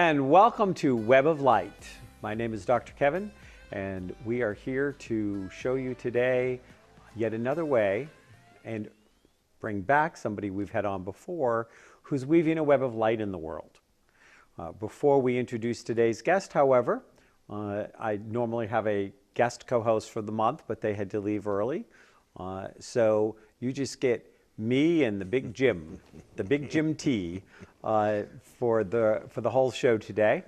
And welcome to Web of Light. My name is Dr. Kevin, and we are here to show you today yet another way and bring back somebody we've had on before who's weaving a web of light in the world. Before we introduce today's guest, however, I normally have a guest co-host for the month, but they had to leave early. So you just get me and the Big Jim T, for the whole show today.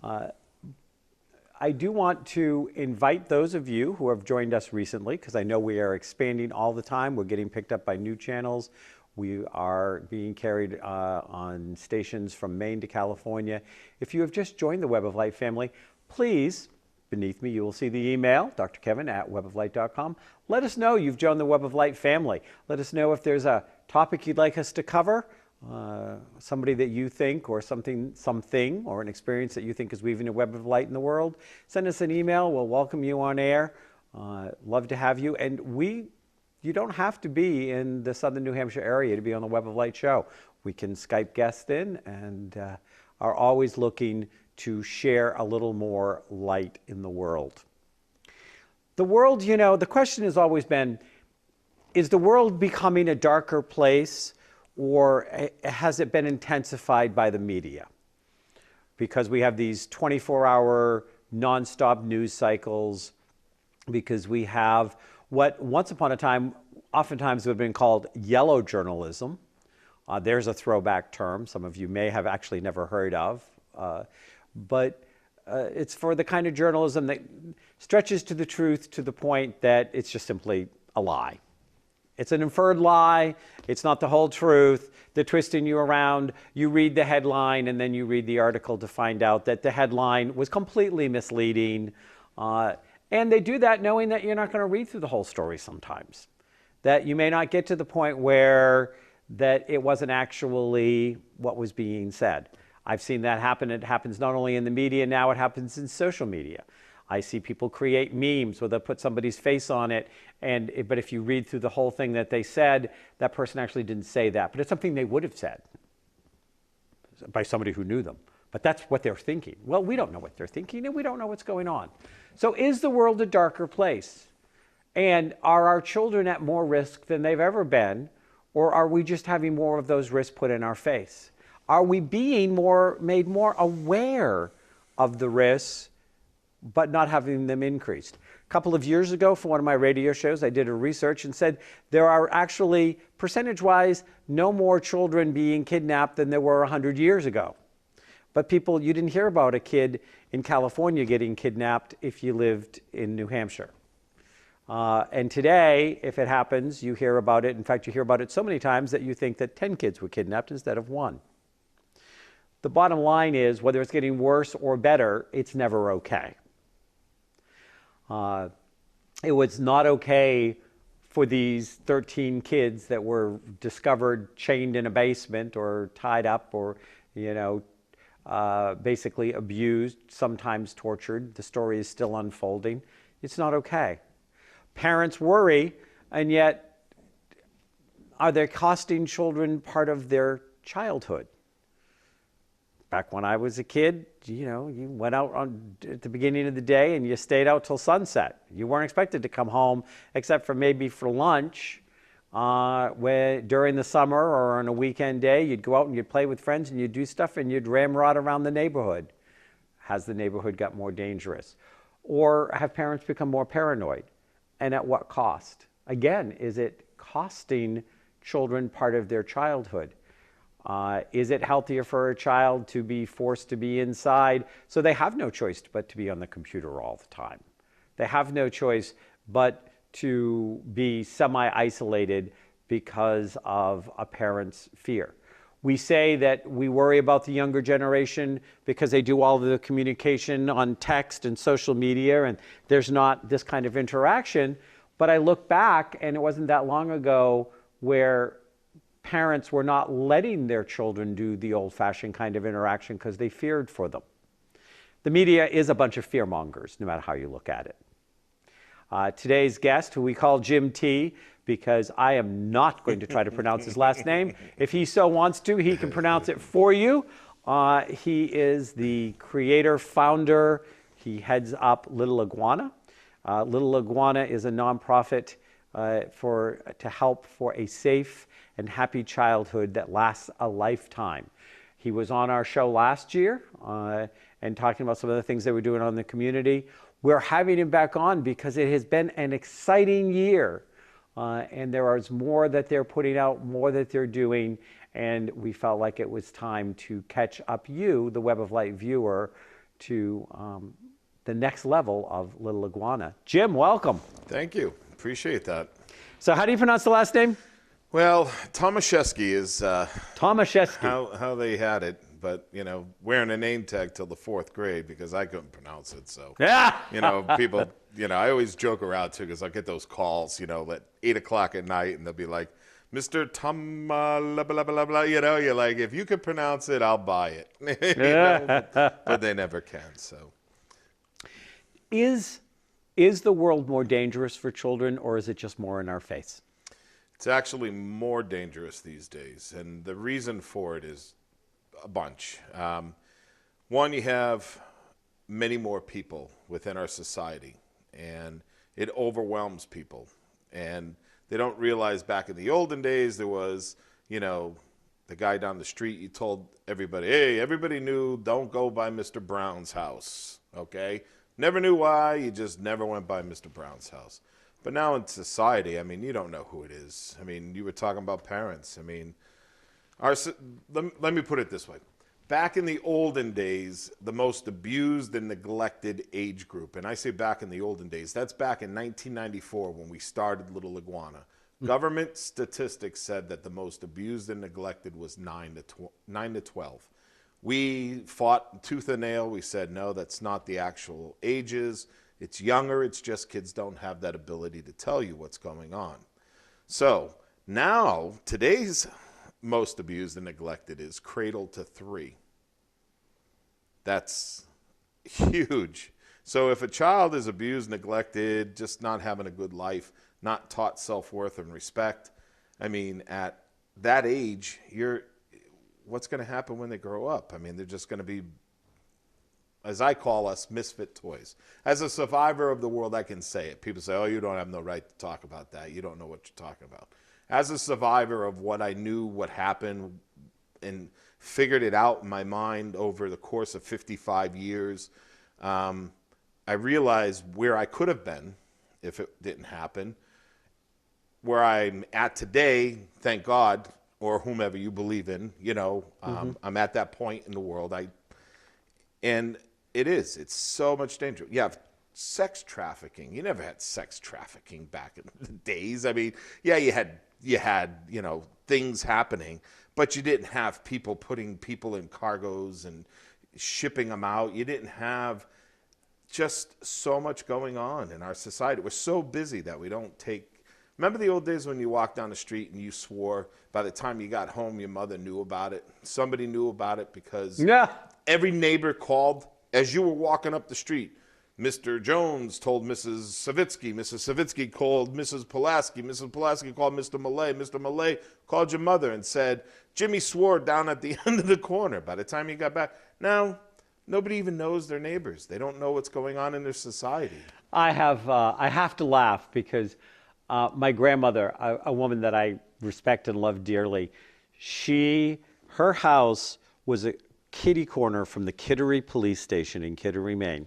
I do want to invite those of you who have joined us recently, because I know we are expanding all the time. We're getting picked up by new channels. We are being carried on stations from Maine to California. If you have just joined the Web of Light family, please, beneath me, you will see the email, drkevin@weboflight.com. Let us know you've joined the Web of Light family. Let us know if there's a topic you'd like us to cover, somebody that you think, or something, or an experience that you think is weaving a web of light in the world. Send us an email. We'll welcome you on air. Love to have you. And you don't have to be in the southern New Hampshire area to be on the Web of Light show. We can Skype guests in and are always looking to share a little more light in the world. The world, you know, the question has always been, is the world becoming a darker place, or has it been intensified by the media? Because we have these 24-hour nonstop news cycles, because we have what once upon a time oftentimes would have been called yellow journalism. There's a throwback term some of you may have actually never heard of. But it's for the kind of journalism that stretches to the truth to the point that it's just simply a lie. It's an inferred lie. It's not the whole truth. They're twisting you around. You read the headline and then you read the article to find out that the headline was completely misleading. And they do that knowing that you're not going to read through the whole story sometimes. That you may not get to the point where that it wasn't actually what was being said. I've seen that happen. It happens not only in the media, now it happens in social media. I see people create memes where they'll put somebody's face on it, but if you read through the whole thing that they said, that person actually didn't say that, but it's something they would have said by somebody who knew them. But that's what they're thinking. Well, we don't know what they're thinking, and we don't know what's going on. So is the world a darker place? And are our children at more risk than they've ever been, or are we just having more of those risks put in our face? Are we being made more aware of the risks, but not having them increased? A couple of years ago, for one of my radio shows, I did a research and said there are actually, percentage-wise, no more children being kidnapped than there were 100 years ago. But you didn't hear about a kid in California getting kidnapped if you lived in New Hampshire. And today, if it happens, you hear about it. In fact, you hear about it so many times that you think that 10 kids were kidnapped instead of 1. The bottom line is, whether it's getting worse or better, it's never okay. It was not okay for these 13 kids that were discovered chained in a basement or tied up or, basically abused, sometimes tortured. The story is still unfolding. It's not okay. Parents worry, and yet are they costing children part of their childhood? Back when I was a kid, you went out at the beginning of the day and you stayed out till sunset. You weren't expected to come home except for maybe for lunch. During the summer or on a weekend day, you'd go out and you'd play with friends and you'd do stuff and you'd ramrod around the neighborhood. Has the neighborhood got more dangerous? Or have parents become more paranoid? And at what cost? Again, is it costing children part of their childhood? Is it healthier for a child to be forced to be inside so they have no choice but to be on the computer all the time? They have no choice but to be semi-isolated because of a parent's fear. We say that we worry about the younger generation because they do all the communication on text and social media and there's not this kind of interaction. But I look back, and it wasn't that long ago where parents were not letting their children do the old-fashioned kind of interaction because they feared for them. The media is a bunch of fearmongers, no matter how you look at it. Today's guest, who we call Jim T, because I am not going to try to pronounce his last name. If he so wants to, he can pronounce it for you. He is the creator, founder. He heads up Lil Iguana. Lil Iguana is a nonprofit to help for a safe and happy childhood that lasts a lifetime. He was on our show last year and talking about some of the things that we're doing on the community. We're having him back on because it has been an exciting year. And there is more that they're putting out, more that they're doing, and we felt like it was time to catch up you, the Web of Light viewer, to the next level of Lil Iguana. Jim, welcome. Thank you. Appreciate that. So how do you pronounce the last name? Well, Tomaszewski is Tomaszewski. how they had it, but, you know, wearing a name tag till the 4th grade because I couldn't pronounce it. So, Yeah. you know, people, you know, I always joke around, too, because I get those calls, you know, at 8 o'clock at night, and they'll be like, Mr. Blah, blah, blah, blah, blah. You know, you're like, if you can pronounce it, I'll buy it. You know? But they never can, so. Is the world more dangerous for children, or is it just more in our face? It's actually more dangerous these days, and the reason for it is a bunch. One, you have many more people within our society, and it overwhelms people. And they don't realize back in the olden days there was, you know, the guy down the street, you told everybody, hey, everybody knew, don't go by Mr. Brown's house, okay? Never knew why, you just never went by Mr. Brown's house. But now in society, I mean, you don't know who it is. I mean, you were talking about parents. I mean, let me put it this way. Back in the olden days, the most abused and neglected age group, and I say back in the olden days, that's back in 1994 when we started Lil Iguana. Government statistics said that the most abused and neglected was 9 to 12. We fought tooth and nail. We said, no, that's not the actual ages. It's younger. It's just kids don't have that ability to tell you what's going on. So now today's most abused and neglected is cradle to 3. That's huge. So if a child is abused, neglected, just not having a good life, not taught self-worth and respect, I mean, at that age, what's going to happen when they grow up? I mean, they're just going to be, as I call us, misfit toys. As a survivor of the world, I can say it. People say, oh, you don't have no right to talk about that. You don't know what you're talking about. As a survivor of what I knew, what happened, and figured it out in my mind over the course of 55 years, I realized where I could have been if it didn't happen. Where I'm at today, thank God, or whomever you believe in, you know, I'm at that point in the world. And it's so much danger. You have sex trafficking. You never had sex trafficking back in the days. I mean, yeah, you had, you know, things happening, but you didn't have people putting people in cargos and shipping them out. You didn't have just so much going on in our society. We're so busy that we don't take. Remember the old days when you walked down the street and you swore by the time you got home, your mother knew about it. Somebody knew about it because every neighbor called as you were walking up the street. Mr. Jones told Mrs. Savitsky. Mrs. Savitsky called Mrs. Pulaski. Mrs. Pulaski called Mr. Malay. Mr. Malay called your mother and said, Jimmy swore down at the end of the corner. By the time you got back, now nobody even knows their neighbors. They don't know what's going on in their society. I have to laugh because my grandmother, a woman that I respect and love dearly, her house was a kitty corner from the Kittery police station in Kittery, Maine.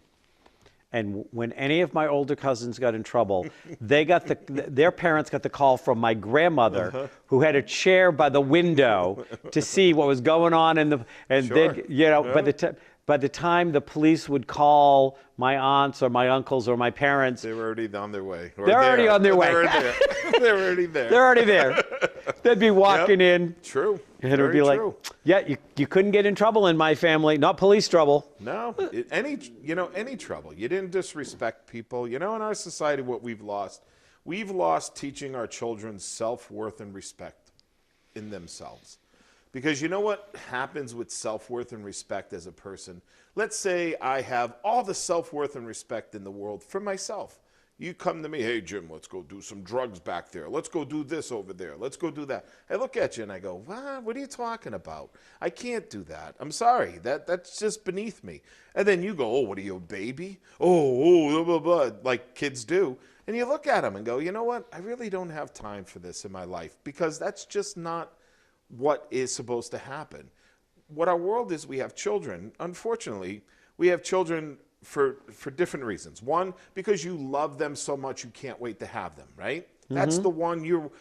And when any of my older cousins got in trouble, their parents got the call from my grandmother, who had a chair by the window to see what was going on by the time the police would call my aunts or my uncles or my parents, they were already on their way. They're already on their way. They're already there. They're already there. They'd be walking in. True. And it would be like, yeah, you couldn't get in trouble in my family, not police trouble. No, any trouble. You didn't disrespect people. You know, in our society, what we've lost teaching our children self-worth and respect in themselves. Because you know what happens with self-worth and respect as a person? Let's say I have all the self-worth and respect in the world for myself. You come to me, hey, Jim, let's go do some drugs back there. Let's go do this over there. Let's go do that. I look at you and I go, what are you talking about? I can't do that. I'm sorry. That's just beneath me. And then you go, oh, what are you, a baby? Oh, blah, blah, blah, like kids do. And you look at them and go, you know what? I really don't have time for this in my life because that's just not what is supposed to happen. What our world is, we have children. Unfortunately, we have children for different reasons. One, because you love them so much you can't wait to have them, right? That's the one you're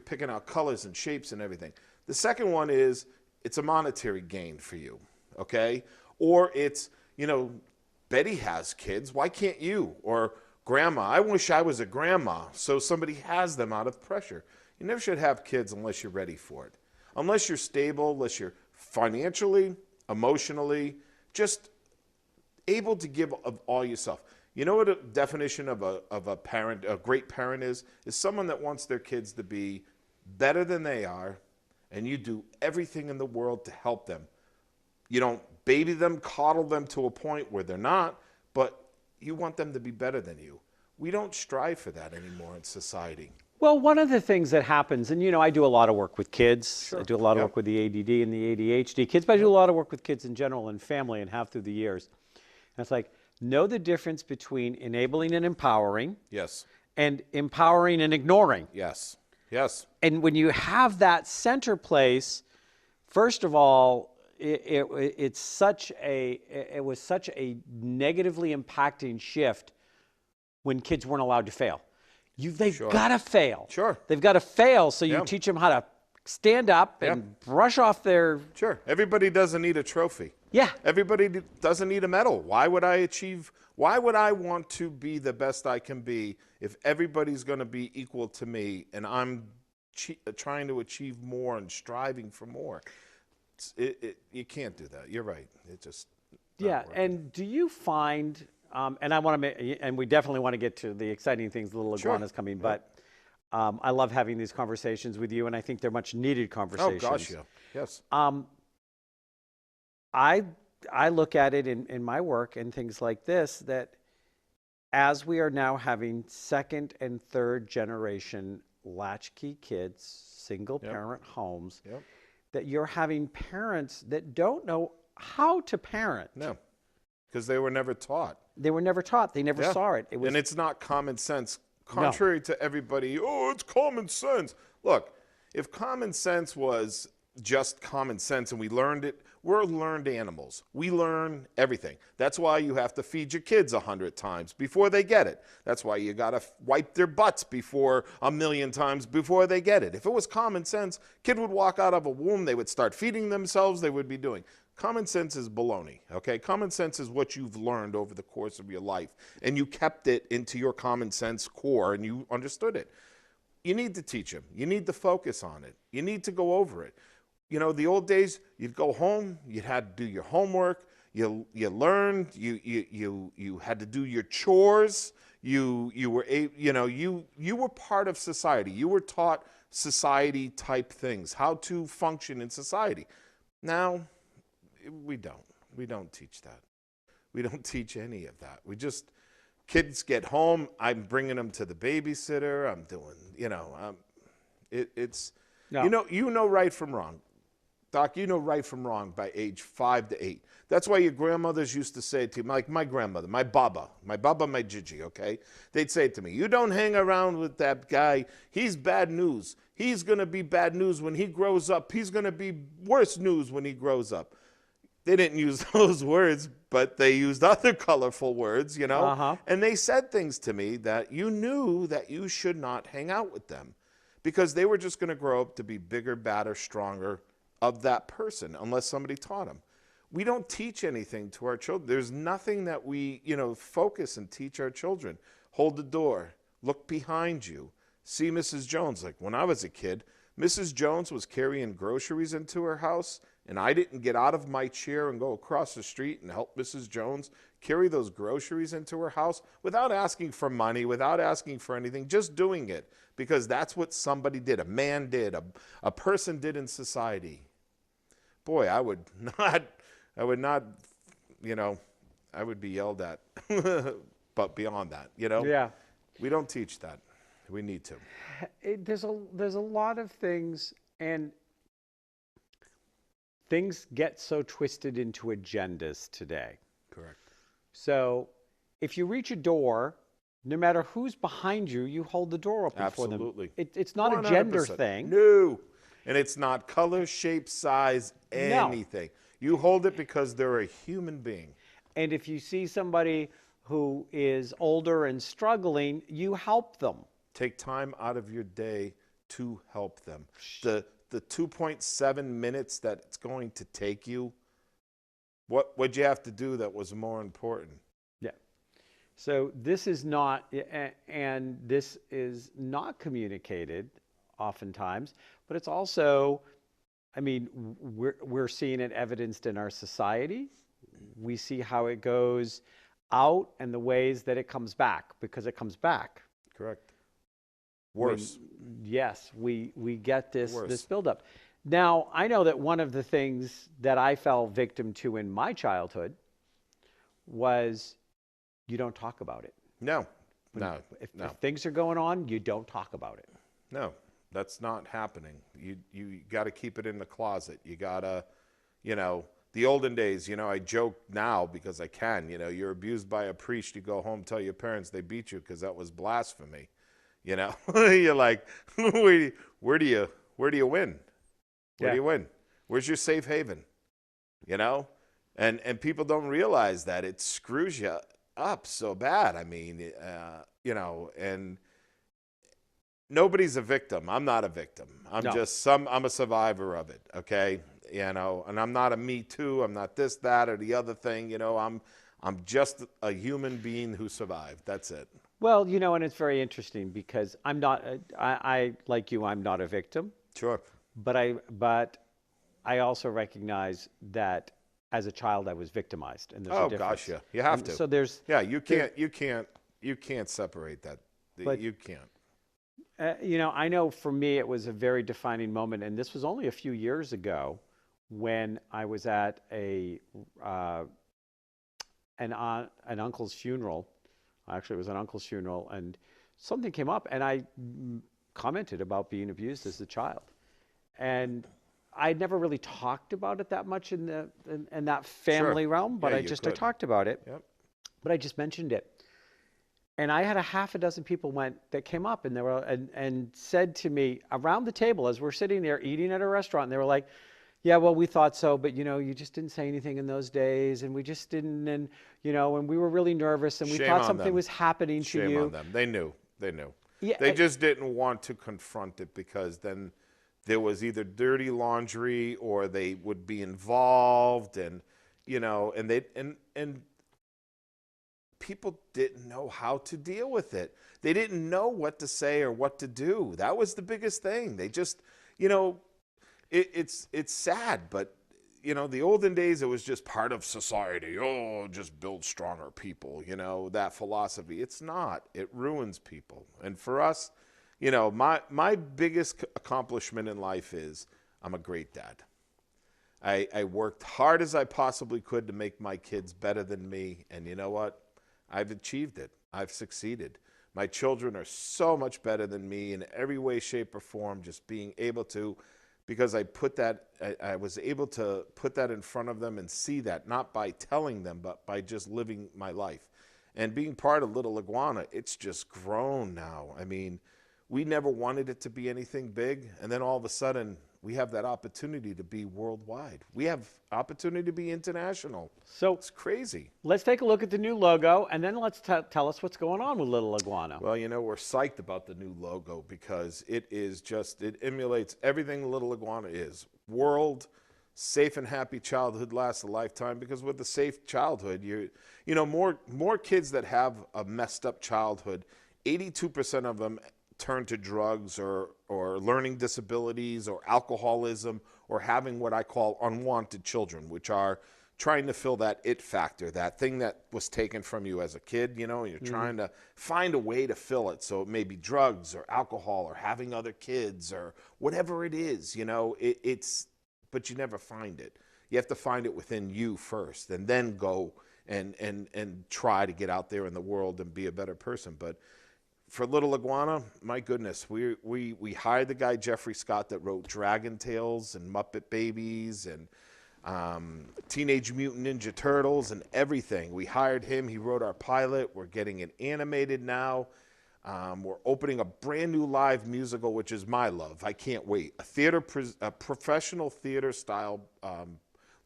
picking out colors and shapes and everything. The second one is it's a monetary gain for you, okay? Or it's, Betty has kids, why can't you? Or grandma, I wish I was a grandma, so somebody has them out of pressure. You never should have kids unless you're ready for it. Unless you're stable, unless you're financially, emotionally, just able to give of all yourself. You know what a definition of a parent, a great parent is someone that wants their kids to be better than they are, and you do everything in the world to help them. You don't baby them, coddle them to a point where they're not, but you want them to be better than you. We don't strive for that anymore in society. Well, one of the things that happens, and I do a lot of work with kids. Sure. I do a lot of work with the ADD and the ADHD kids, but I do a lot of work with kids in general and family and have through the years. And it's like, know the difference between enabling and empowering. Yes. And empowering and ignoring. Yes. Yes. And when you have that center place, first of all, it was such a negatively impacting shift when kids weren't allowed to fail. They've got to fail. Sure. They've got to fail, so you teach them how to stand up and brush off their... Sure. Everybody doesn't need a trophy. Yeah. Everybody doesn't need a medal. Why would I want to be the best I can be if everybody's going to be equal to me and I'm trying to achieve more and striving for more? You can't do that. You're right. It just... Yeah, and do you find... and I want to, and we definitely want to get to the exciting things. Lil Iguana's coming, but I love having these conversations with you, and I think they're much needed conversations. Oh gosh, yeah, yes. I look at it in my work and things like this, that as we are now having second and third generation latchkey kids, single parent homes, that you're having parents that don't know how to parent. No. Because they were never taught. They were never taught. They never saw it. And it's not common sense. Contrary to everybody, oh, it's common sense. Look, if common sense was just common sense and we learned it, we're learned animals. We learn everything. That's why you have to feed your kids 100 times before they get it. That's why you got to wipe their butts before 1,000,000 times before they get it. If it was common sense, kid would walk out of a womb, they would start feeding themselves, they would be doing. Common sense is baloney, okay? Common sense is what you've learned over the course of your life, and you kept it into your common sense core, and you understood it. You need to teach them. You need to focus on it. You need to go over it. The old days, you'd go home, you had to do your homework, you learned, you had to do your chores, you were part of society. You were taught society type things, how to function in society. Now, we don't teach that. We don't teach any of that. Kids get home, I'm bringing them to the babysitter, I'm doing, you know right from wrong. Doc, you know right from wrong by age 5 to 8. That's why your grandmothers used to say to you, like my grandmother, my baba, my Gigi, okay? They'd say to me, you don't hang around with that guy. He's bad news. He's going to be bad news when he grows up. He's going to be worse news when he grows up. They didn't use those words, but they used other colorful words, And they said things to me that you knew that you should not hang out with them because they were just going to grow up to be bigger, badder, stronger of that person unless somebody taught them. We don't teach anything to our children. There's nothing that we, focus and teach our children. Hold the door. Look behind you. See Mrs. Jones. Like when I was a kid, Mrs. Jones was carrying groceries into her house, and I didn't get out of my chair and go across the street and help Mrs. Jones carry those groceries into her house without asking for money, without asking for anything, just doing it because that's what somebody did, a man did, a person did in society. Boy, I would not, I would be yelled at but beyond that, you know? Yeah. We don't teach that. We need to. There's a lot of things, and things get so twisted into agendas today. Correct. So if you reach a door, no matter who's behind you, you hold the door open for them. Absolutely. It's not a gender 100%. thing. No. And it's not color, shape, size, No. anything. You hold it because they're a human being. And if you see somebody who is older and struggling, you help them. Take time out of your day to help them. The 2.7 minutes that it's going to take you, what'd you have to do that was more important? Yeah. So this is not, and this is not communicated oftentimes, but it's also, I mean, we're seeing it evidenced in our society. We see how it goes out and the ways that it comes back, because it comes back. Correct. Worse. Yes, we get this buildup. Now, I know that one of the things that I fell victim to in my childhood was you don't talk about it. No. If things are going on, you don't talk about it. No, that's not happening. You got to keep it in the closet. You got to, you know, the olden days, you know, I joke now because I can, you know, you're abused by a priest, you go home, tell your parents they beat you because that was blasphemy. You know, you're like, where do you win? Where do you win? Where's your safe haven? You know, and people don't realize that it screws you up so bad. I mean, you know, and nobody's a victim. I'm not a victim. I'm a survivor of it. Okay. You know, and I'm not a me too. I'm not this, that, or the other thing. You know, I'm just a human being who survived. That's it. Well, you know, and it's very interesting because I'm not, I like you, I'm not a victim. Sure. But I also recognize that as a child I was victimized, and there's a difference. Gosh, yeah, you have to. So there's you can't separate that. But, you can't. You know, I know for me it was a very defining moment, and this was only a few years ago when I was at an uncle's funeral. Actually, it was an uncle's funeral, and something came up, and I commented about being abused as a child. And I'd never really talked about it that much in that family realm, but I talked about it. Yep. But I just mentioned it. And I had a half a dozen people that came up and they were and said to me around the table as we're sitting there eating at a restaurant, and they were like, yeah, well, we thought so, but you know, you just didn't say anything in those days, and we just didn't, and you know, and we were really nervous, and we thought something was happening to you. Shame on them. They knew. Yeah, they just didn't want to confront it because then there was either dirty laundry or they would be involved, and you know, and people didn't know how to deal with it. They didn't know what to say or what to do. That was the biggest thing. They just, you know. It's sad, but you know, the olden days, it was just part of society. Oh, just build stronger people, you know, that philosophy. It's not. It ruins people. And for us, you know, my biggest accomplishment in life is I'm a great dad. I worked hard as I possibly could to make my kids better than me. And you know what? I've achieved it. I've succeeded. My children are so much better than me in every way, shape, or form, just being able to, because I was able to put that in front of them and see that, not by telling them, but by just living my life. And being part of Lil Iguana, it's just grown now. I mean, we never wanted it to be anything big, and then all of a sudden, we have that opportunity to be worldwide. We have opportunity to be international. So it's crazy. Let's take a look at the new logo, and then let's tell us what's going on with Lil Iguana. Well, you know, we're psyched about the new logo because it emulates everything Lil Iguana is. World, safe and happy childhood lasts a lifetime, because with a safe childhood, you know, more kids that have a messed up childhood, 82% of them turn to drugs or learning disabilities or alcoholism or having what I call unwanted children, which are trying to fill that it factor, that thing that was taken from you as a kid, you know, and you're trying to find a way to fill it. So it may be drugs or alcohol or having other kids or whatever it is, you know, but you never find it. You have to find it within you first and then go and try to get out there in the world and be a better person. But for Lil Iguana, my goodness, we hired the guy Jeffrey Scott that wrote Dragon Tales and Muppet Babies and Teenage Mutant Ninja Turtles and everything. We hired him. He wrote our pilot. We're getting it animated now. We're opening a brand new live musical, which is my love. I can't wait. A professional theater style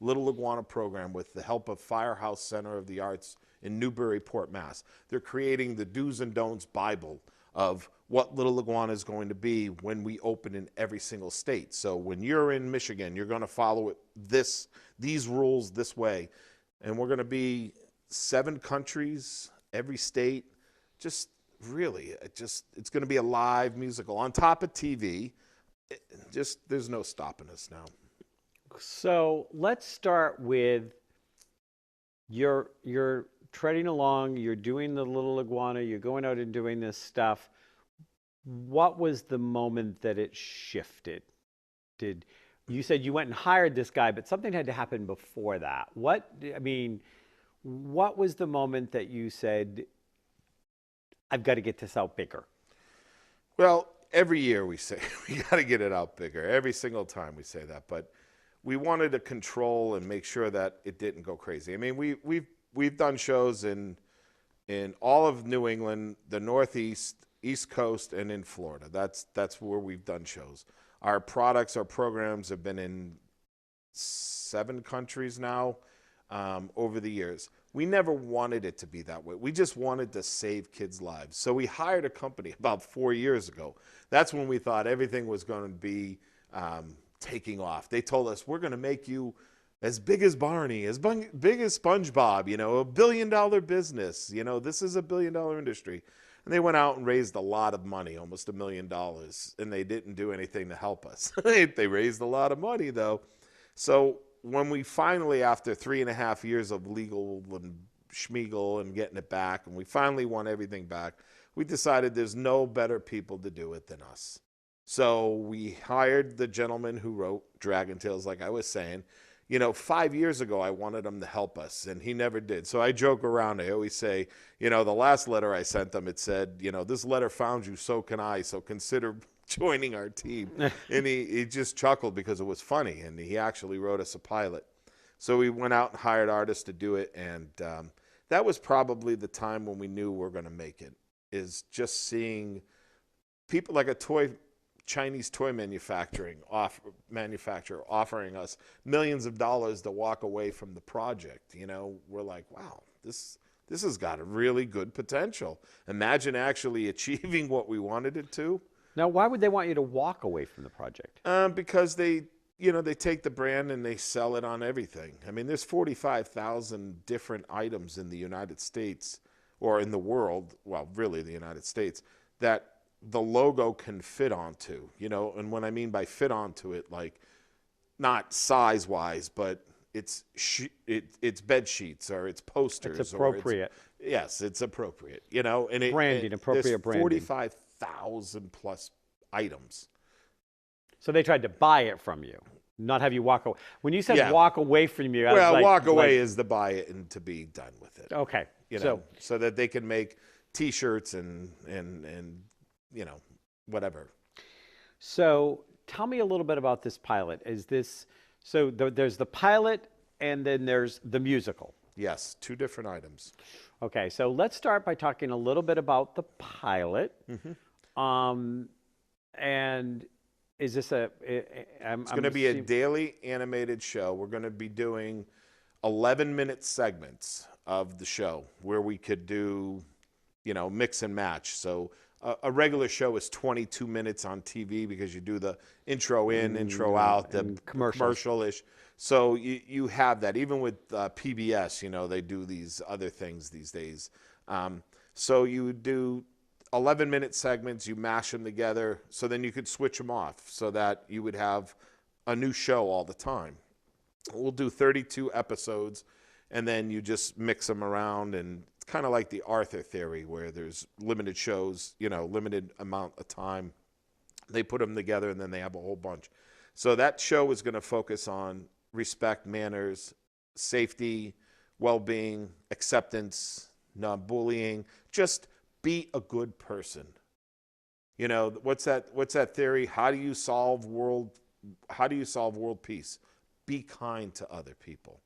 Lil Iguana program with the help of Firehouse Center of the Arts in Newburyport, Mass. They're creating the do's and don'ts Bible of what Lil Iguana is going to be when we open in every single state. So when you're in Michigan, you're going to follow it these rules this way. And we're going to be 7 countries, every state. Just really, it's going to be a live musical on top of TV. There's no stopping us now. So let's start with you're treading along, you're doing the Lil Iguana, you're going out and doing this stuff. What was the moment that it shifted? You said you went and hired this guy, but something had to happen before that. What was the moment that you said, I've got to get this out bigger? Well, every year we say we got to get it out bigger. Every single time we say that, but we wanted to control and make sure that it didn't go crazy. I mean, we've done shows in all of New England, the Northeast, East Coast, and in Florida. That's where we've done shows. Our programs have been in 7 countries now over the years. We never wanted it to be that way. We just wanted to save kids' lives. So we hired a company about 4 years ago. That's when we thought everything was going to be taking off. They told us, we're going to make you as big as Barney, as big as SpongeBob, $1 billion business. This is $1 billion industry. And they went out and raised a lot of money, almost $1 million, and they didn't do anything to help us. They raised a lot of money, though. So when we finally, after 3.5 years of legal and schmiegel and getting it back, and we finally won everything back, we decided there's no better people to do it than us. So we hired the gentleman who wrote Dragon Tales, like I was saying. 5 years ago, I wanted him to help us, and he never did. So I joke around. I always say, the last letter I sent him, it said, this letter found you, so can I, so consider joining our team. And he just chuckled because it was funny, and he actually wrote us a pilot. So we went out and hired artists to do it, and that was probably the time when we knew we were going to make it, is just seeing people like Chinese toy manufacturer offering us millions of dollars to walk away from the project. We're like, wow, this has got a really good potential. Imagine actually achieving what we wanted it to. Now, why would they want you to walk away from the project? Because they take the brand and they sell it on everything. I mean, there's 45,000 different items in the United States, or in the world, well, really the United States, that the logo can fit onto, and when I mean by fit onto it, like not size wise, but it's bed sheets or it's posters. It's appropriate. Yes, it's appropriate, and branding, appropriate branding. 45,000 plus items. So they tried to buy it from you, not have you walk away. When you said walk away from you, I was like, walk away is to buy it and to be done with it. Okay. So that they can make T-shirts and whatever. So tell me a little bit about this pilot. There's the pilot and then there's the musical. Yes, 2 different items. Okay, so let's start by talking a little bit about the pilot. Mm-hmm. And is this it's going to be a daily animated show. We're going to be doing 11-minute segments of the show where we could do, mix and match. So a regular show is 22 minutes on TV because you do the intro in, intro out, the commercial-ish. So you have that. Even with PBS, they do these other things these days. So you do 11-minute segments, you mash them together, so then you could switch them off so that you would have a new show all the time. We'll do 32 episodes, and then you just mix them around, and it's kind of like the Arthur theory where there's limited shows, limited amount of time. They put them together, and then they have a whole bunch. So that show is going to focus on respect, manners, safety, well-being, acceptance, not bullying. Just be a good person. You know, what's that theory? How do you solve world peace? Be kind to other people.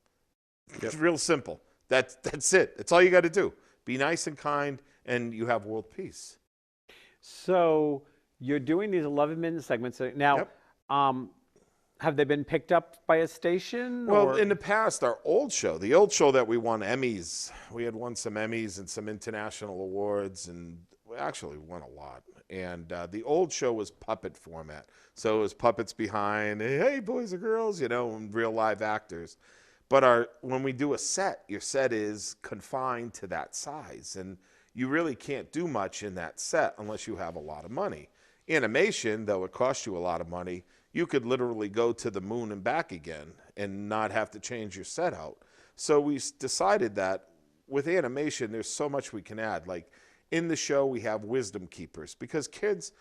Yep. It's real simple. That's it. That's all you got to do. Be nice and kind, and you have world peace. So you're doing these 11-minute segments now. Yep. Have they been picked up by a station? Well, in the past, the old show that we won Emmys, we had won some Emmys and some international awards, and we actually won a lot. And the old show was puppet format. So it was puppets behind, hey, boys and girls, you know, and real live actors. But when we do a set, your set is confined to that size. And you really can't do much in that set unless you have a lot of money. Animation, though it costs you a lot of money, you could literally go to the moon and back again and not have to change your set out. So we decided that with animation, there's so much we can add. Like in the show, we have wisdom keepers because kids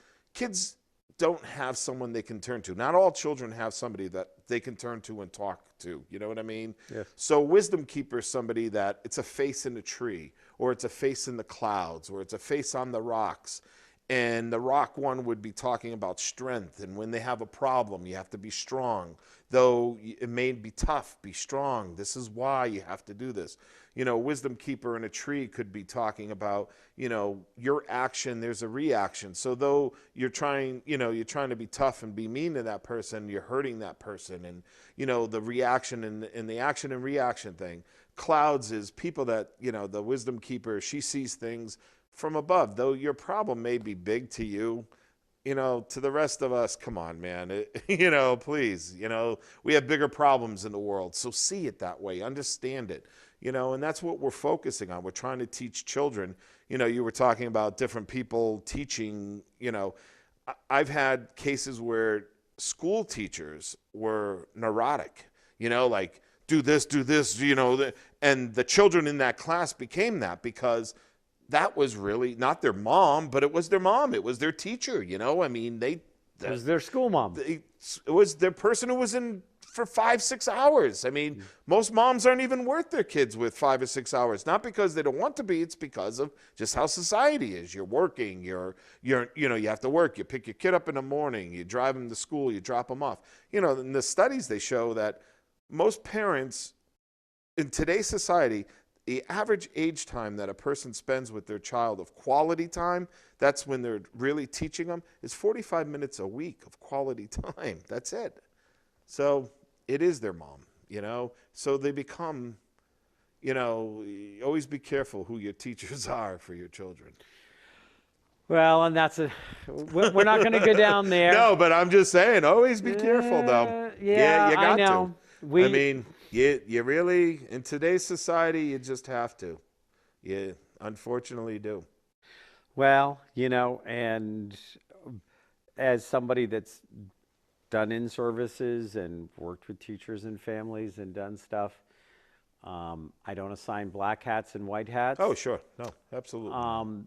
don't have someone they can turn to. Not all children have somebody that they can turn to and talk to. You know what I mean? Yes. So wisdom keeper is somebody that it's a face in a tree, or it's a face in the clouds, or it's a face on the rocks. And the rock one would be talking about strength. And when they have a problem, you have to be strong. Though it may be tough, be strong. This is why you have to do this. You know, wisdom keeper in a tree could be talking about, you know, your action, there's a reaction. So though you're trying to be tough and be mean to that person, you're hurting that person. And, you know, the reaction and the action and reaction thing. Clouds is people that, you know, the wisdom keeper, she sees things from above. Though your problem may be big to you, you know, to the rest of us, come on, man, you know, please, you know, we have bigger problems in the world. So see it that way, understand it, you know, and that's what we're focusing on. We're trying to teach children. You know, you were talking about different people teaching, you know, I've had cases where school teachers were neurotic, you know, like do this, you know, and the children in that class became that because that was really not their mom, but it was their mom. It was their teacher, you know? I mean, it was their school mom. It was their person who was in for 5-6 hours. I mean, most moms aren't even worth their kids with 5 or 6 hours. Not because they don't want to be, it's because of just how society is. You're working, you know, you have to work. You pick your kid up in the morning, you drive them to school, you drop them off. You know, in the studies, they show that most parents in today's society, the average age time that a person spends with their child of quality time, that's when they're really teaching them, is 45 minutes a week of quality time. That's it. So it is their mom, you know. So they become, you know, always be careful who your teachers are for your children. Well, and we're not going to go down there. No, but I'm just saying, always be careful, though. Yeah, you got I know. I mean, you really, in today's society, you just have to. You unfortunately do. Well, you know, and as somebody that's done in-services and worked with teachers and families and done stuff, I don't assign black hats and white hats. Oh, sure. No, absolutely.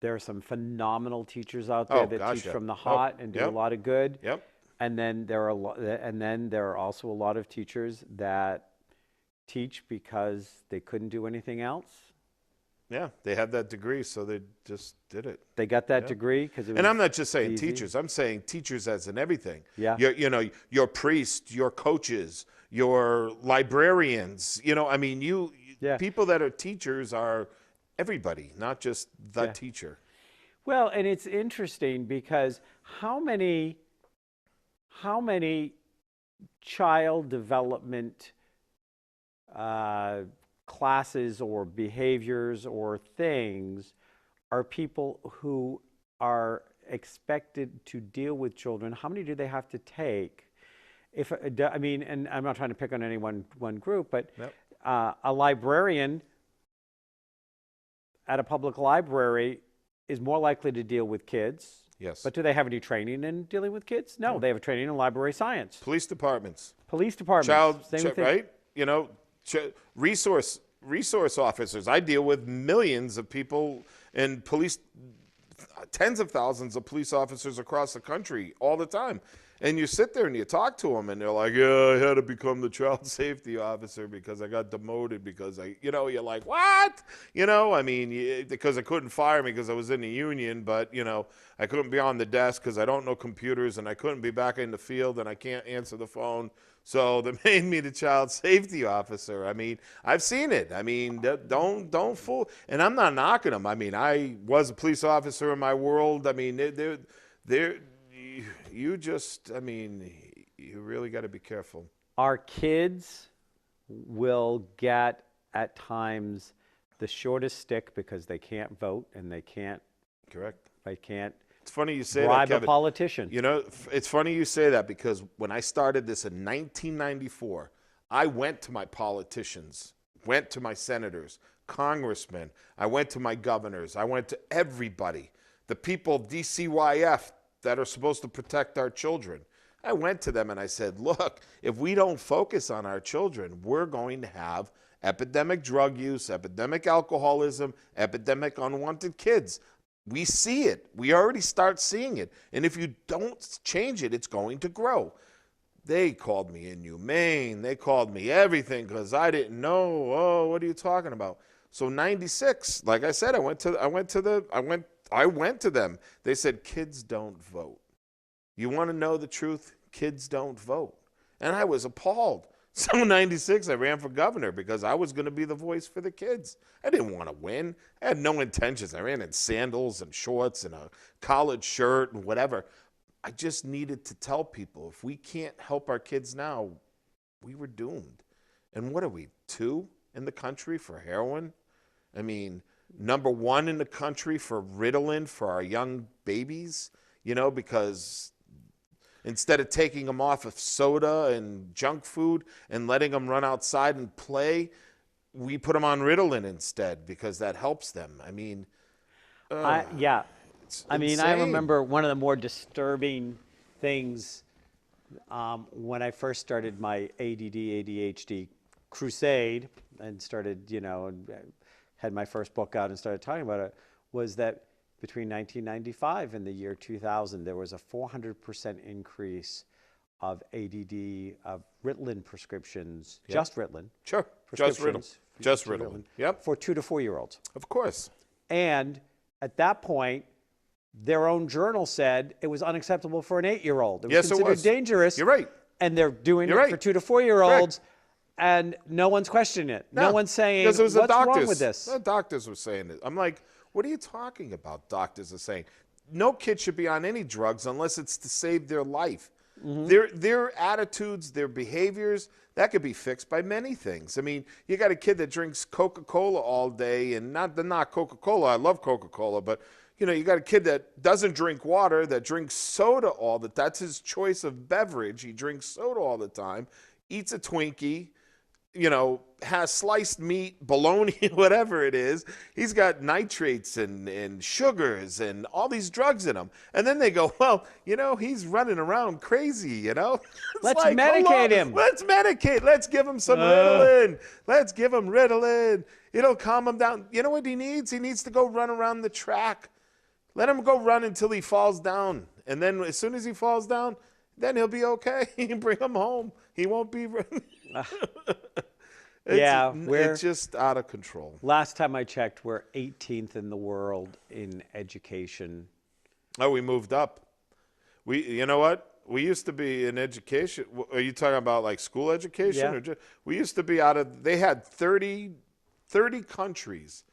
There are some phenomenal teachers out there that teach from the heart and do a lot of good. Yep. And then there are also a lot of teachers that teach because they couldn't do anything else. Yeah, they had that degree, so they just did it. They got that degree because it was. And I'm not just saying easy. teachers. I'm saying teachers as in everything. Yeah. Your priests, your coaches, your librarians. You know, I mean, people that are teachers are everybody, not just the teacher. Well, and it's interesting because how many child development classes or behaviors or things are people who are expected to deal with children? How many do they have to take? I mean, and I'm not trying to pick on any one group, but a librarian at a public library is more likely to deal with kids. Yes. But do they have any training in dealing with kids? No, they have a training in library science. Police departments. Same thing. Right? You know, resource officers. I deal with millions of people and police, tens of thousands of police officers across the country all the time. And you sit there and you talk to them, and they're like, yeah, I had to become the child safety officer because I got demoted because you're like, what? I mean, because I couldn't fire me because I was in the union, but, I couldn't be on the desk because I don't know computers, and I couldn't be back in the field, and I can't answer the phone. So they made me the child safety officer. I mean, I've seen it. I mean, don't fool. And I'm not knocking them. I mean, I was a police officer in my world. I mean, you really got to be careful. Our kids will get at times the shortest stick because they can't vote and they can't. Correct. They can't. It's funny you say bribe that, Kevin. a politician. It's funny you say that because when I started this in 1994, I went to my politicians, went to my senators, congressmen. I went to my governors. I went to everybody, the people DCYF that are supposed to protect our children. I went to them and I said, look, if we don't focus on our children, we're going to have epidemic drug use, epidemic alcoholism, epidemic unwanted kids. We see it. We already start seeing it. And if you don't change it, it's going to grow. They called me inhumane. They called me everything because I didn't know. Oh, what are you talking about? So 96, like I said, I went to them. They said, kids don't vote. You want to know the truth? Kids don't vote. And I was appalled. So in 96, I ran for governor because I was going to be the voice for the kids. I didn't want to win. I had no intentions. I ran in sandals and shorts and a collared shirt and whatever. I just needed to tell people, if we can't help our kids now, we were doomed. And what are we, 2 in the country for heroin? I mean, number 1 in the country for Ritalin for our young babies, because instead of taking them off of soda and junk food and letting them run outside and play, we put them on Ritalin instead because that helps them. I mean, yeah. I mean, I insane. remember one of the more disturbing things when I first started my ADD, ADHD crusade and started, and had my first book out and started talking about it, was that between 1995 and the year 2000, there was a 400% increase of ADD, of Ritalin prescriptions, Yep. Just Ritalin. Sure, just Ritalin. prescriptions Just for Ritalin. Yep, For 2 to 4 year olds. of course. And at that point, their own journal said it was unacceptable for an 8-year-old. It was Yes, it considered was. dangerous. You're right. And they're doing You're it right. for 2 to 4 year olds, and no one's questioning it. No one's saying, because it was what's the doctors. wrong with this? The doctors were saying it. I'm like, what are you talking about? Doctors are saying no kid should be on any drugs unless it's to save their life. Mm-hmm. Their attitudes, their behaviors, that could be fixed by many things. I mean, you got a kid that drinks Coca-Cola all day, and not Coca-Cola. I love Coca-Cola, but you got a kid that doesn't drink water, that drinks soda all the time. That's his choice of beverage. He drinks soda all the time, eats a Twinkie, has sliced meat, baloney, whatever it is. He's got nitrates and sugars and all these drugs in him. And then they go, well, he's running around crazy, It's Let's like, medicate him. Let's medicate. Let's give him some Ritalin. Let's give him Ritalin. It'll calm him down. You know what he needs? He needs to go run around the track. Let him go run until he falls down. And then as soon as he falls down, then he'll be okay. You bring him home. He won't be... It's just out of control. Last time I checked, we're 18th in the world in education. Oh, we moved up. You know what? We used to be in education. Are you talking about like school education? Yeah. Or we used to be they had 30 countries.